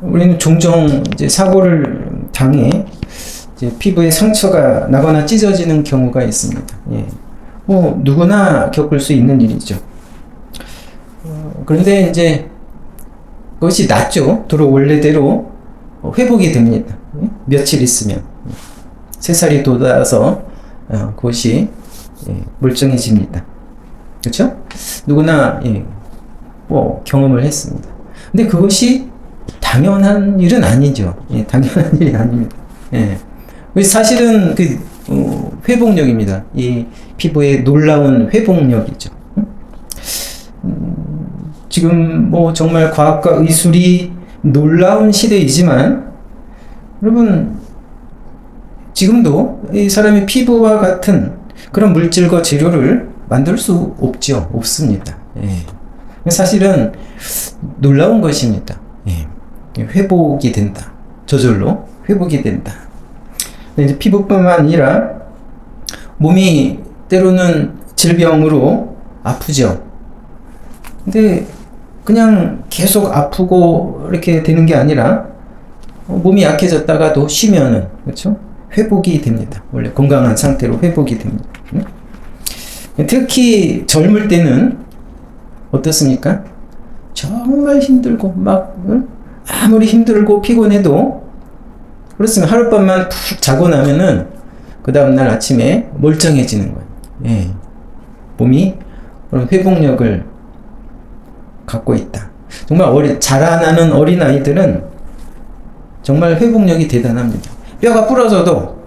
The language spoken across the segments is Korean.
우리는 종종 이제 사고를 당해 이제 피부에 상처가 나거나 찢어지는 경우가 있습니다. 예. 뭐 누구나 겪을 수 있는 일이죠. 그런데 이제 그것이 낫죠. 도로 원래대로 회복이 됩니다. 예? 며칠 있으면 새살이 돋아서 그것이 멀쩡해집니다. 그렇죠? 누구나 뭐 경험을 했습니다. 근데 그것이 당연한 일은 아니죠. 당연한 일이 아닙니다. 사실은 그 회복력입니다. 이 피부의 놀라운 회복력이죠. 지금 뭐 정말 과학과 의술이 놀라운 시대이지만 여러분 지금도 이 사람의 피부와 같은 그런 물질과 재료를 만들 수 없죠. 없습니다. 사실은 놀라운 것입니다. 회복이 된다. 저절로 회복이 된다. 이제 피부뿐만 아니라 몸이 때로는 질병으로 아프죠. 근데 그냥 계속 아프고 이렇게 되는 게 아니라 몸이 약해졌다가도 쉬면은 그렇죠? 회복이 됩니다. 원래 건강한 상태로 회복이 됩니다. 특히 젊을 때는 어떻습니까? 정말 힘들고 막 아무리 힘들고 피곤해도 그렇습니다. 하룻밤만 푹 자고 나면은 그 다음날 아침에 멀쩡해지는 거예요. 몸이 그런 회복력을 갖고 있다. 정말 자라나는 어린아이들은 정말 회복력이 대단합니다. 뼈가 부러져도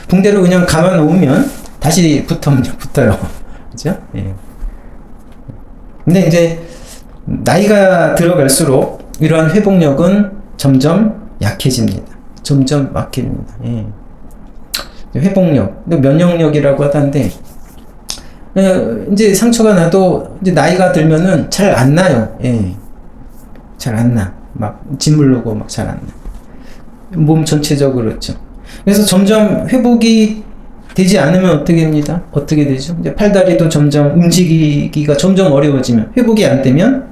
붕대로 그냥 감아 놓으면 다시 붙어요. 그죠? 근데 이제 나이가 들어갈수록 이러한 회복력은 점점 약해집니다. 점점 막힙니다. 회복력, 면역력이라고 하던데 이제 상처가 나도 이제 나이가 들면은 잘 안 나요. 잘 안 나. 막 짓물르고 막 잘 안 나. 몸 전체적으로 그렇죠. 그래서 점점 회복이 되지 않으면 어떻게 됩니다? 어떻게 되죠? 이제 팔다리도 점점 움직이기가 점점 어려워지면 회복이 안 되면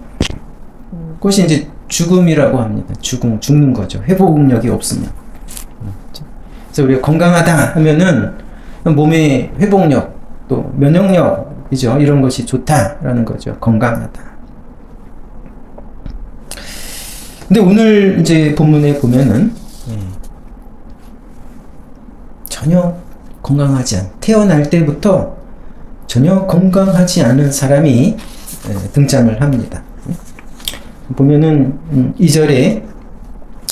그것이 이제 죽음이라고 합니다. 죽는 거죠. 회복력이 없으면. 그래서 우리가 건강하다 하면은 몸의 회복력 또 면역력이죠. 이런 것이 좋다라는 거죠. 건강하다. 근데 오늘 이제 본문에 보면은 전혀 건강하지 않은, 태어날 때부터 전혀 건강하지 않은 사람이 등장을 합니다. 보면은 2절에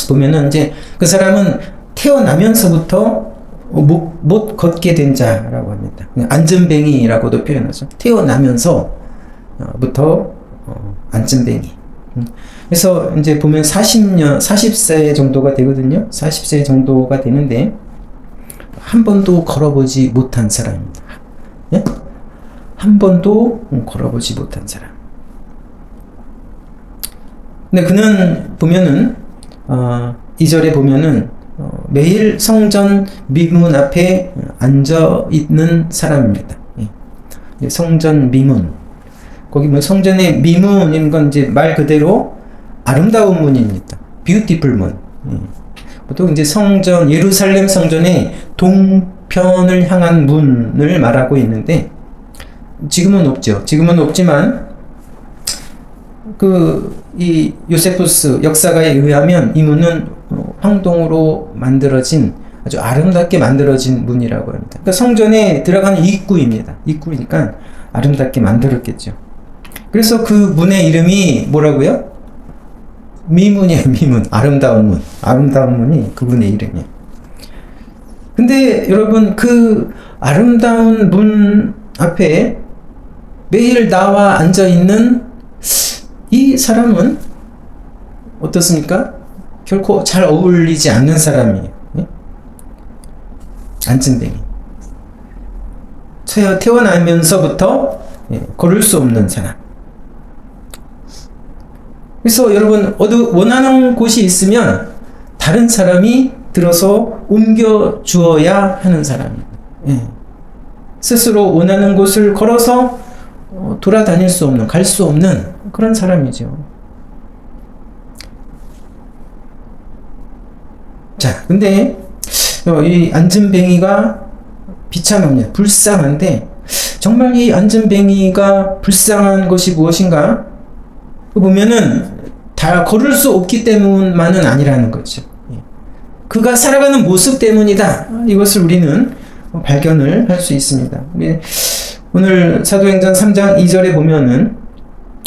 보면은 이제 그 사람은 태어나면서부터 못 걷게 된 자라고 합니다. 안전뱅이라고도 표현하죠. 태어나면서부터 안전뱅이. 그래서 이제 보면 40세 정도가 되거든요. 40세 정도가 되는데 한 번도 걸어보지 못한 사람입니다. 한 번도 걸어보지 못한 사람. 근데 그는 보면은 2절에 보면은 매일 성전 미문 앞에 앉아 있는 사람입니다. 성전 미문. 거기 뭐 성전의 미문인 건 이제 말 그대로 아름다운 문입니다. beautiful 문. 보통 이제 성전, 예루살렘 성전의 동편을 향한 문을 말하고 있는데 지금은 없죠. 지금은 없지만 이 요세푸스 역사가에 의하면 이 문은 황동으로 만들어진 아주 아름답게 만들어진 문이라고 합니다. 그러니까 성전에 들어가는 입구입니다. 입구니까 아름답게 만들었겠죠. 그래서 그 문의 이름이 뭐라고요? 미문이에요. 미문. 아름다운 문. 아름다운 문이 그분의 이름이에요. 근데 여러분 그 아름다운 문 앞에 매일 나와 앉아있는 이 사람은 어떻습니까? 결코 잘 어울리지 않는 사람이에요. 안전뱅이. 태어나면서부터 걸을 수 없는 사람. 그래서 여러분 원하는 곳이 있으면 다른 사람이 들어서 옮겨 주어야 하는 사람입니다. 스스로 원하는 곳을 걸어서 돌아다닐 수 없는, 갈 수 없는 그런 사람이죠. 자, 근데 이 앉은뱅이가 비참합니다. 불쌍한데 정말 이 앉은뱅이가 불쌍한 것이 무엇인가? 보면은 다 걸을 수 없기 때문만은 아니라는 거죠. 그가 살아가는 모습 때문이다. 이것을 우리는 발견을 할 수 있습니다. 오늘 사도행전 3장 2절에 보면은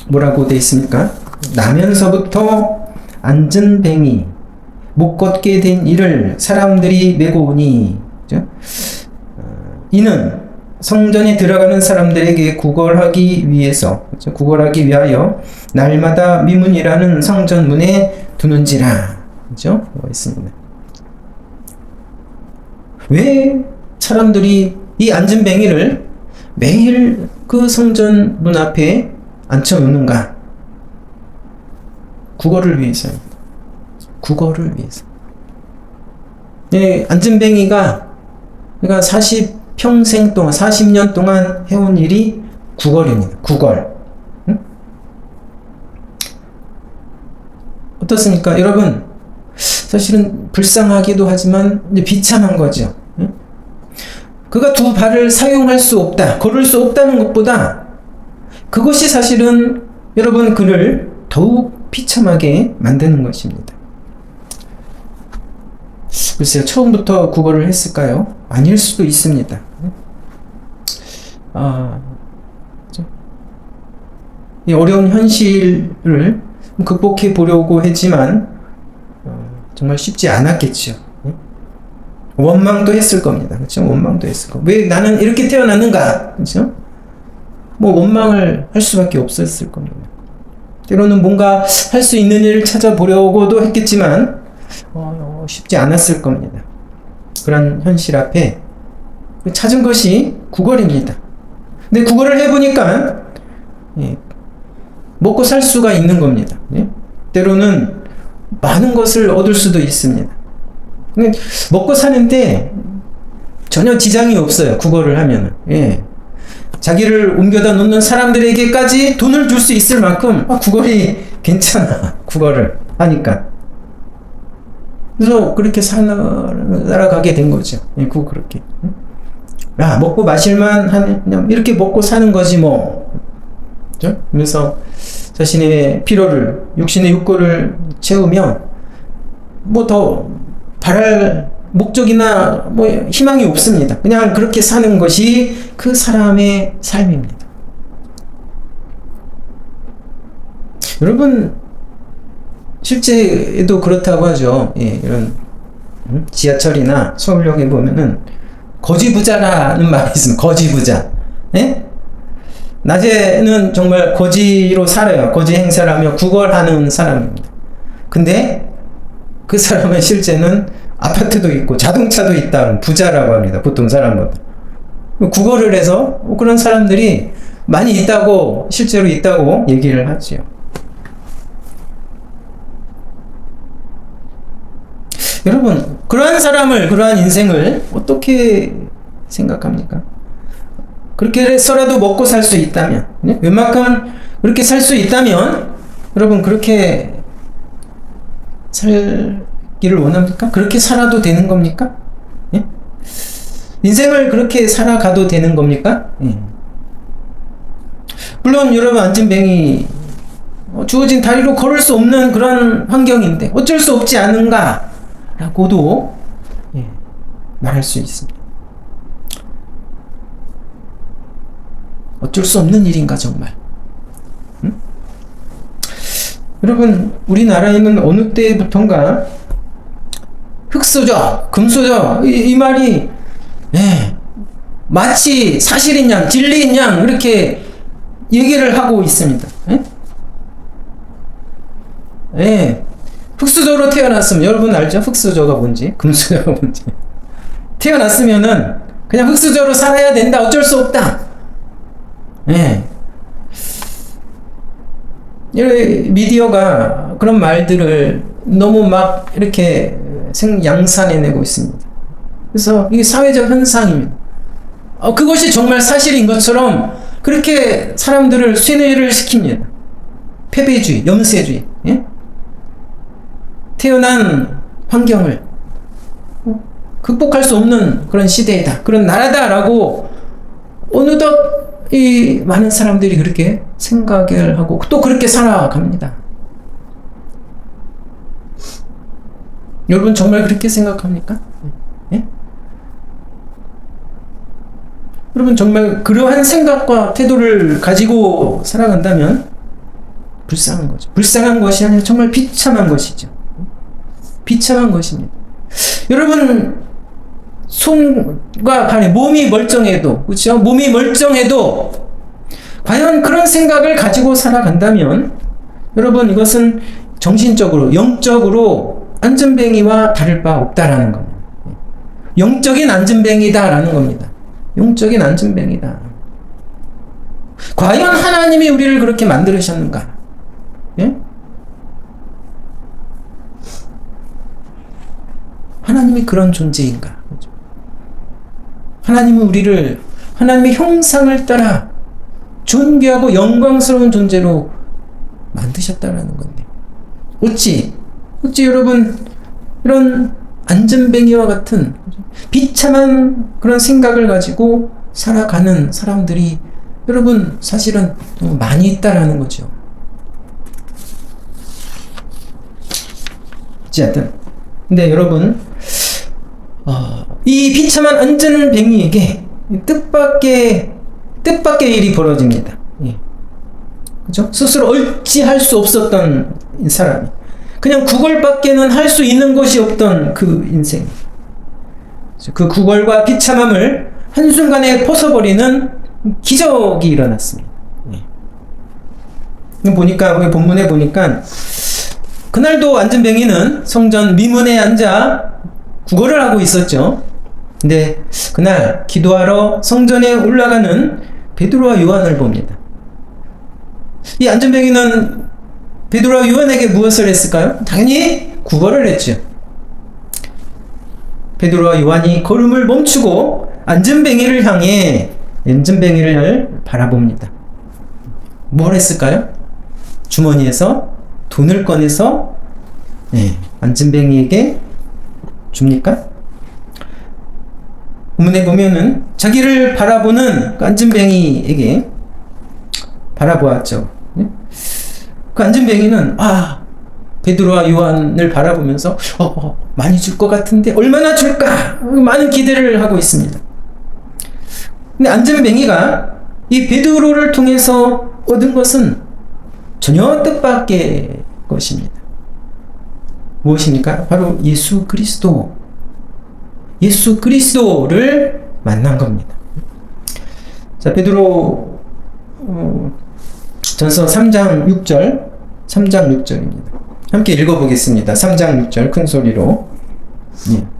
뭐라고 되어 있습니까? 나면서부터 앉은뱅이 못 걷게 된 이를 사람들이 메고 오니, 그죠? 이는 성전에 들어가는 사람들에게 구걸하기 위해서, 그죠? 구걸하기 위하여 날마다 미문이라는 성전 문에 두는지라, 그죠? 있습니다. 왜 사람들이 이 앉은뱅이를 매일 그 성전 문 앞에 앉혀놓는가? 구걸을 위해서입니다. 구걸을 위해서. 예, 앉은뱅이가 그러니까 40평생 동안 40년 동안 해온 일이 구걸입니다. 구걸. 응? 어떻습니까? 여러분, 사실은 불쌍하기도 하지만 이제 비참한 거죠. 응? 그가 두 발을 사용할 수 없다, 걸을 수 없다는 것보다 그것이 사실은 여러분 그를 더욱 비참하게 만드는 것입니다. 글쎄요, 처음부터 구걸을 했을까요? 아닐 수도 있습니다. 이 어려운 현실을 극복해 보려고 했지만 정말 쉽지 않았겠죠. 원망도 했을 겁니다. 그렇죠? 원망도 했을 겁니다. 왜 나는 이렇게 태어났는가? 그렇죠? 뭐 원망을 할 수밖에 없었을 겁니다. 때로는 뭔가 할 수 있는 일을 찾아보려고도 했겠지만 쉽지 않았을 겁니다. 그런 현실 앞에 찾은 것이 구걸입니다. 근데 구걸을 해보니까 먹고 살 수가 있는 겁니다. 때로는 많은 것을 얻을 수도 있습니다. 먹고 사는데 전혀 지장이 없어요. 구걸을 하면은. 자기를 옮겨다 놓는 사람들에게까지 돈을 줄 수 있을 만큼 구걸이 괜찮아. 구걸을 하니까. 그래서 그렇게 살아가게 된 거죠. 그렇게. 야, 먹고 마실만 하네. 그냥 이렇게 먹고 사는 거지 뭐. 그죠? 그래서 자신의 필요를, 육신의 욕구를 채우면 뭐 더 바랄 목적이나 뭐 희망이 없습니다. 그냥 그렇게 사는 것이 그 사람의 삶입니다. 여러분, 실제에도 그렇다고 하죠. 이런 지하철이나 서울역에 보면은 거지부자라는 말이 있습니다. 거지부자. 낮에는 정말 거지로 살아요. 거지 행사를 하며 구걸하는 사람입니다. 근데 그 사람은 실제는 아파트도 있고 자동차도 있다는 부자라고 합니다. 보통 사람보다. 구걸을 해서 그런 사람들이 많이 있다고, 실제로 있다고 얘기를 하지요. 여러분, 그러한 사람을, 그러한 인생을 어떻게 생각합니까? 그렇게 해서라도 먹고 살 수 있다면, 웬만큼 그렇게 살 수 있다면, 여러분, 그렇게 살기를 원합니까? 그렇게 살아도 되는 겁니까? 인생을 그렇게 살아가도 되는 겁니까? 물론, 여러분, 앉은뱅이, 주어진 다리로 걸을 수 없는 그런 환경인데, 어쩔 수 없지 않은가? 라고도 말할 수 있습니다. 어쩔 수 없는 일인가 정말. 여러분, 우리나라에는 어느 때부턴가 흙수저, 금수저 이 말이 마치 사실인 양, 진리인 양 이렇게 얘기를 하고 있습니다. 흙수저로 태어났으면, 여러분 알죠? 흙수저가 뭔지, 금수저가 뭔지. 태어났으면은 그냥 흙수저로 살아야 된다. 어쩔 수 없다. 미디어가 그런 말들을 너무 막 이렇게 양산해내고 있습니다. 그래서 이게 사회적 현상입니다. 그것이 정말 사실인 것처럼 그렇게 사람들을 쇠뇌를 시킵니다. 패배주의, 염세주의. 태어난 환경을 극복할 수 없는 그런 시대이다. 그런 나라다라고 어느덧 이 많은 사람들이 그렇게 생각을 하고 또 그렇게 살아갑니다. 여러분 정말 그렇게 생각합니까? 예? 여러분 정말 그러한 생각과 태도를 가지고 살아간다면 불쌍한 거죠. 불쌍한 것이 아니라 정말 비참한 것이죠. 비참한 것입니다. 여러분 손과 발이 몸이 멀쩡해도 그렇죠? 몸이 멀쩡해도 과연 그런 생각을 가지고 살아간다면 여러분 이것은 정신적으로 영적으로 안전뱅이와 다를 바 없다라는 겁니다. 영적인 안전뱅이다라는 겁니다. 영적인 안전뱅이다. 과연 하나님이 우리를 그렇게 만들으셨는가? 예? 하나님이 그런 존재인가? 하나님은 우리를 하나님의 형상을 따라 존귀하고 영광스러운 존재로 만드셨다라는 건데 어찌 여러분 이런 안전뱅이와 같은 비참한 그런 생각을 가지고 살아가는 사람들이 여러분 사실은 너무 많이 있다라는 거죠. 어쨌든 근데 여러분 이 비참한 안전뱅이에게 뜻밖의 일이 벌어집니다. 예. 그죠? 스스로 어찌할 수 없었던 사람이 그냥 구걸밖에는 할 수 있는 것이 없던 그 인생. 그 구걸과 비참함을 한순간에 벗어버리는 기적이 일어났습니다. 보니까, 우리 본문에 보니까, 그날도 안전뱅이는 성전 미문에 앉아 구걸을 하고 있었죠. 근데 그날 기도하러 성전에 올라가는 베드로와 요한을 봅니다. 이 안전뱅이는 베드로와 요한에게 무엇을 했을까요? 당연히 구걸을 했죠. 베드로와 요한이 걸음을 멈추고 안전뱅이를 향해 안전뱅이를 바라봅니다. 뭘 했을까요? 주머니에서 돈을 꺼내서 안전뱅이에게 줍니까? 본문에 보면은 자기를 바라보는 그 안전뱅이에게 바라보았죠. 그 안전뱅이는 베드로와 요한을 바라보면서 많이 줄 것 같은데 얼마나 줄까? 많은 기대를 하고 있습니다. 근데 안전뱅이가 이 베드로를 통해서 얻은 것은 전혀 뜻밖의 것입니다. 무엇입니까? 바로 예수 그리스도를 만난 겁니다. 자, 베드로 전서 3장 6절입니다. 함께 읽어보겠습니다. 3장 6절 큰 소리로.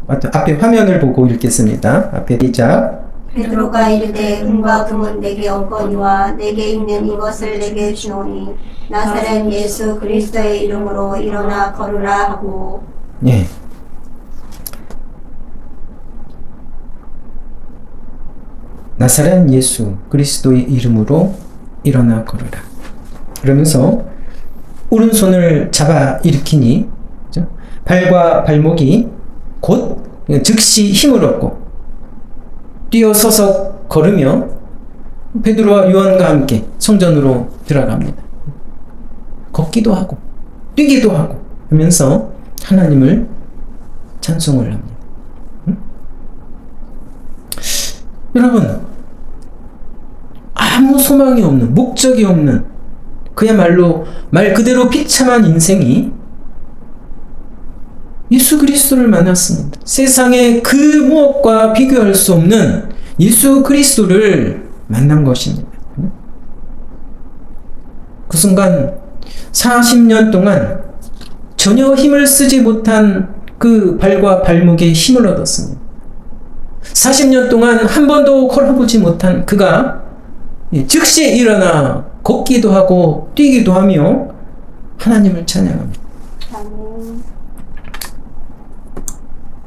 앞에 화면을 보고 읽겠습니다. 앞에 시작. 베드로가 이르되 은과 금은 내게 없거니와 내게 있는 이것을 내게 주노니 나사렛 예수 그리스도의 이름으로 일어나 걸으라 하고. 나사렛 예수 그리스도의 이름으로 일어나 걸으라. 그러면서 오른손을 잡아 일으키니 그렇죠? 발과 발목이 곧 즉시 힘을 얻고 뛰어서서 걸으며 베드로와 요한과 함께 성전으로 들어갑니다. 걷기도 하고 뛰기도 하고 하면서 하나님을 찬송을 합니다. 여러분 아무 소망이 없는 목적이 없는 그야말로 말 그대로 비참한 인생이 예수 그리스도를 만났습니다. 세상의 그 무엇과 비교할 수 없는 예수 그리스도를 만난 것입니다. 그 순간 40년 동안 전혀 힘을 쓰지 못한 그 발과 발목에 힘을 얻었습니다. 40년 동안 한 번도 걸어보지 못한 그가 즉시 일어나 걷기도 하고 뛰기도 하며 하나님을 찬양합니다.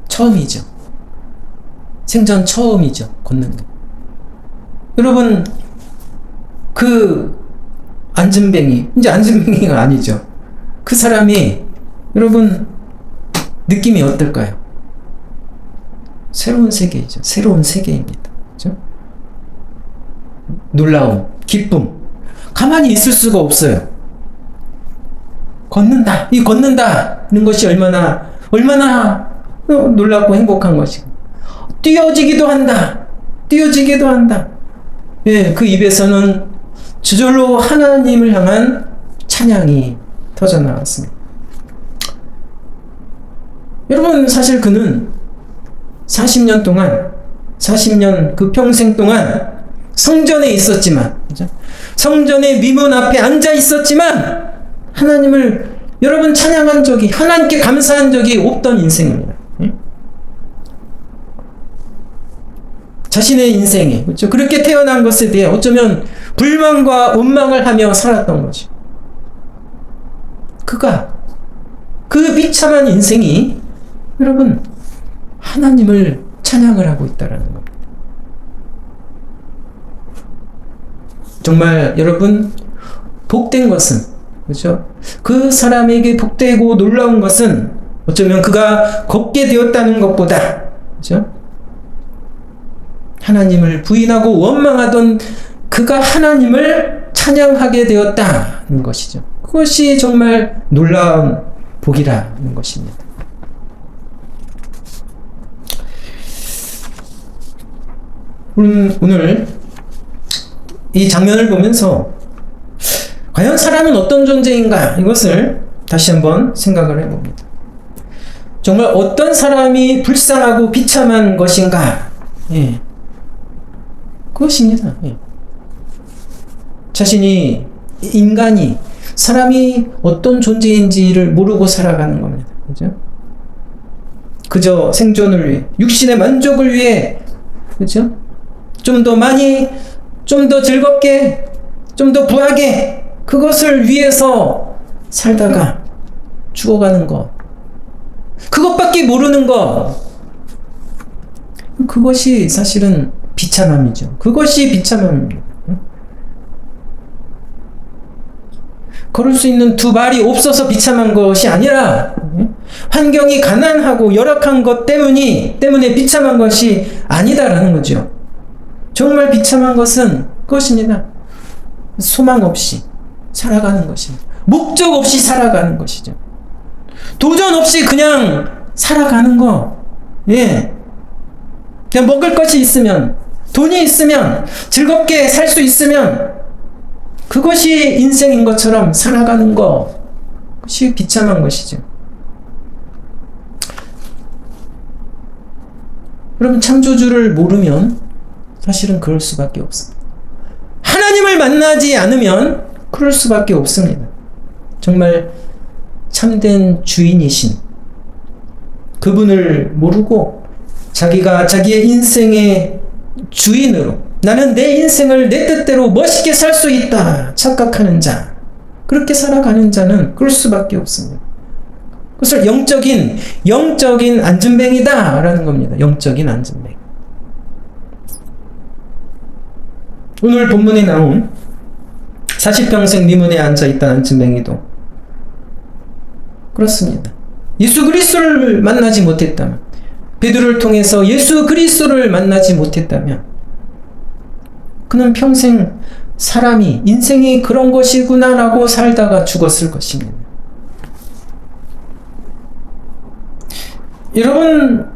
처음이죠. 생전 처음이죠. 걷는 게. 여러분 그 안전뱅이 이제 안전뱅이가 아니죠. 그 사람이 여러분 느낌이 어떨까요? 새로운 세계이죠. 새로운 세계입니다. 그죠? 놀라움, 기쁨. 가만히 있을 수가 없어요. 걷는다. 이 걷는다는 것이 얼마나 놀랍고 행복한 것이고. 뛰어지기도 한다. 뛰어지기도 한다. 예, 그 입에서는 저절로 하나님을 향한 찬양이 터져나왔습니다. 여러분, 사실 그는 40년 동안, 40년 그 평생 동안 성전에 있었지만, 그죠? 성전의 미문 앞에 앉아 있었지만, 하나님을 여러분 찬양한 적이, 하나님께 감사한 적이 없던 인생입니다. 자신의 인생에, 그렇죠? 그렇게 태어난 것에 대해 어쩌면 불만과 원망을 하며 살았던 거죠. 그가, 그 비참한 인생이 여러분 하나님을 찬양을 하고 있다라는 겁니다. 정말 여러분 복된 것은, 그렇죠? 그 사람에게 복되고 놀라운 것은 어쩌면 그가 걷게 되었다는 것보다, 그렇죠? 하나님을 부인하고 원망하던 그가 하나님을 찬양하게 되었다는 것이죠. 그것이 정말 놀라운 복이라는 것입니다. 오늘 이 장면을 보면서 과연 사람은 어떤 존재인가, 이것을 다시 한번 생각을 해봅니다. 정말 어떤 사람이 불쌍하고 비참한 것인가? 예. 그것입니다. 예. 자신이, 인간이, 사람이 어떤 존재인지를 모르고 살아가는 겁니다. 그죠? 그저 생존을 위해, 육신의 만족을 위해, 그죠? 좀 더 많이, 좀 더 즐겁게, 좀 더 부하게, 그것을 위해서 살다가 죽어가는 것. 그것밖에 모르는 것. 그것이 사실은 비참함이죠. 그것이 비참함입니다. 걸을 수 있는 두 발이 없어서 비참한 것이 아니라 환경이 가난하고 열악한 것 때문에 비참한 것이 아니다라는 거죠. 정말 비참한 것은 그것입니다. 소망 없이 살아가는 것입니다. 목적 없이 살아가는 것이죠. 도전 없이 그냥 살아가는 거. 예. 그냥 먹을 것이 있으면, 돈이 있으면, 즐겁게 살 수 있으면, 그것이 인생인 것처럼 살아가는 것. 그것이 비참한 것이죠. 여러분, 창조주를 모르면 사실은 그럴 수밖에 없습니다. 하나님을 만나지 않으면 그럴 수밖에 없습니다. 정말 참된 주인이신 그분을 모르고 자기가 자기의 인생의 주인으로, 나는 내 인생을 내 뜻대로 멋있게 살 수 있다 착각하는 자, 그렇게 살아가는 자는 그럴 수밖에 없습니다. 그것을 영적인 안진뱅이다 라는 겁니다. 영적인 안진뱅이. 오늘 본문에 나온 40평생 미문에 앉아있던 안진뱅이도 그렇습니다. 예수 그리스도를 만나지 못했다면, 베드로를 통해서 예수 그리스도를 만나지 못했다면, 그는 평생 사람이, 인생이 그런 것이구나라고 살다가 죽었을 것입니다. 여러분,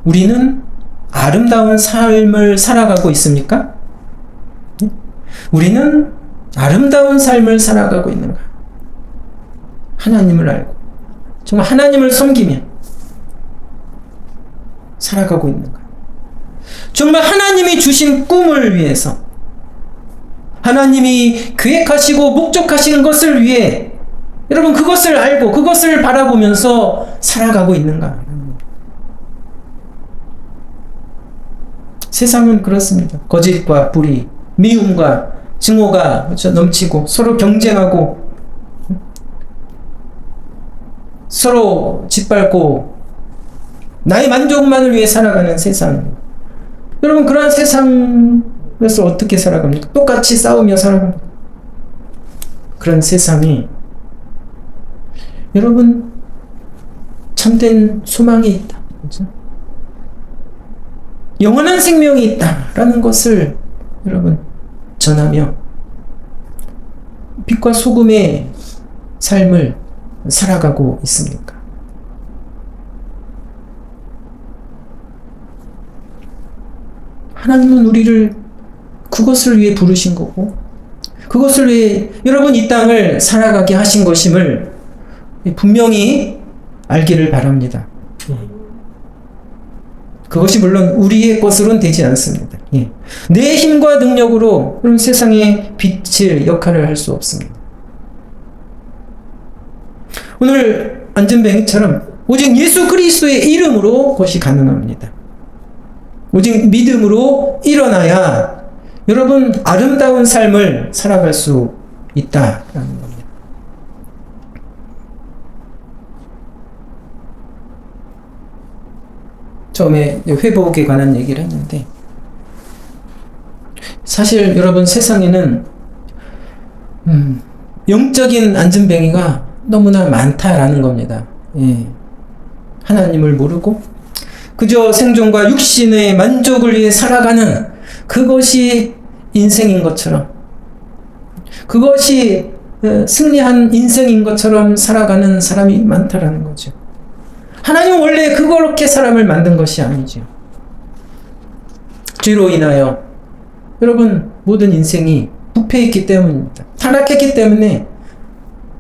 우리는 아름다운 삶을 살아가고 있습니까? 우리는 아름다운 삶을 살아가고 있는가? 하나님을 알고 정말 하나님을 섬기며 살아가고 있는가? 정말 하나님이 주신 꿈을 위해서, 하나님이 계획하시고 목적하신 것을 위해 여러분 그것을 알고 그것을 바라보면서 살아가고 있는가? 세상은 그렇습니다. 거짓과 불의, 미움과 증오가 그렇죠? 넘치고 서로 경쟁하고 서로 짓밟고 나의 만족만을 위해 살아가는 세상. 여러분, 그러한 세상에서 어떻게 살아갑니까? 똑같이 싸우며 살아갑니다. 그런 세상이 여러분 참된 소망이 있다. 그렇죠? 영원한 생명이 있다라는 것을 여러분 전하며 빛과 소금의 삶을 살아가고 있습니까? 하나님은 우리를 그것을 위해 부르신 거고 그것을 위해 여러분 이 땅을 살아가게 하신 것임을 분명히 알기를 바랍니다. 그것이 물론 우리의 것으로는 되지 않습니다. 내 힘과 능력으로 그런 세상에 빛을 역할을 할 수 없습니다. 오늘 안전뱅이처럼 오직 예수 그리스도의 이름으로 그것이 가능합니다. 오직 믿음으로 일어나야 여러분 아름다운 삶을 살아갈 수 있다라는 겁니다. 처음에 회복에 관한 얘기를 했는데 사실 여러분 세상에는 영적인 안전뱅이가 너무나 많다라는 겁니다. 하나님을 모르고 그저 생존과 육신의 만족을 위해 살아가는 그것이 인생인 것처럼 그것이 승리한 인생인 것처럼 살아가는 사람이 많다라는 거죠. 하나님은 원래 그렇게 사람을 만든 것이 아니죠. 죄로 인하여 여러분 모든 인생이 부패했기 때문입니다. 타락했기 때문에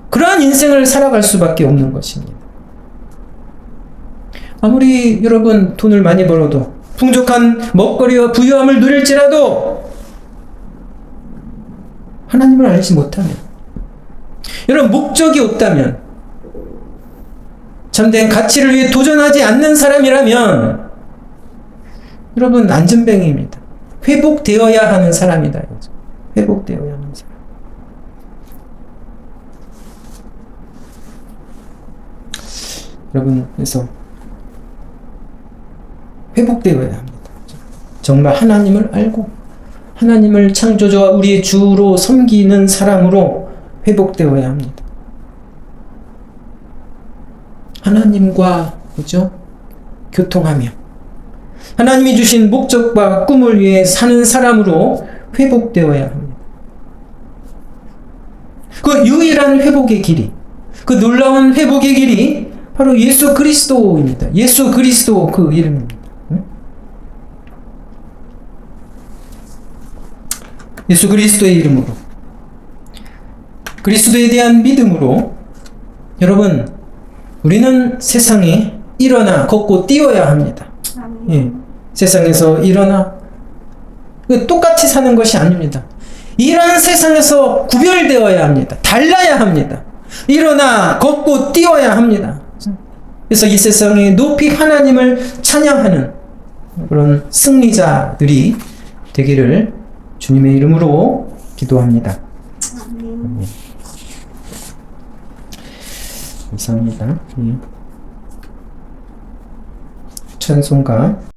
그러한 인생을 살아갈 수밖에 없는 것입니다. 아무리 여러분 돈을 많이 벌어도 풍족한 먹거리와 부유함을 누릴지라도 하나님을 알지 못하면 여러분 목적이 없다면 참된 가치를 위해 도전하지 않는 사람이라면 여러분 안전뱅이입니다. 회복되어야 하는 사람이다. 회복되어야 하는 사람. 여러분 그래서 회복되어야 합니다. 정말 하나님을 알고 하나님을 창조주와 우리의 주로 섬기는 사람으로 회복되어야 합니다. 하나님과 그죠? 교통하며 하나님이 주신 목적과 꿈을 위해 사는 사람으로 회복되어야 합니다. 그 유일한 회복의 길이, 그 놀라운 회복의 길이 바로 예수 그리스도입니다. 예수 그리스도 그 이름입니다. 예수 그리스도의 이름으로 그리스도에 대한 믿음으로 여러분 우리는 세상에 일어나 걷고 뛰어야 합니다. 세상에서 일어나 똑같이 사는 것이 아닙니다. 이런 세상에서 구별되어야 합니다. 달라야 합니다. 일어나 걷고 뛰어야 합니다. 그래서 이 세상에 높이 하나님을 찬양하는 그런 승리자들이 되기를 주님의 이름으로 기도합니다. 아멘. 감사합니다. 찬송가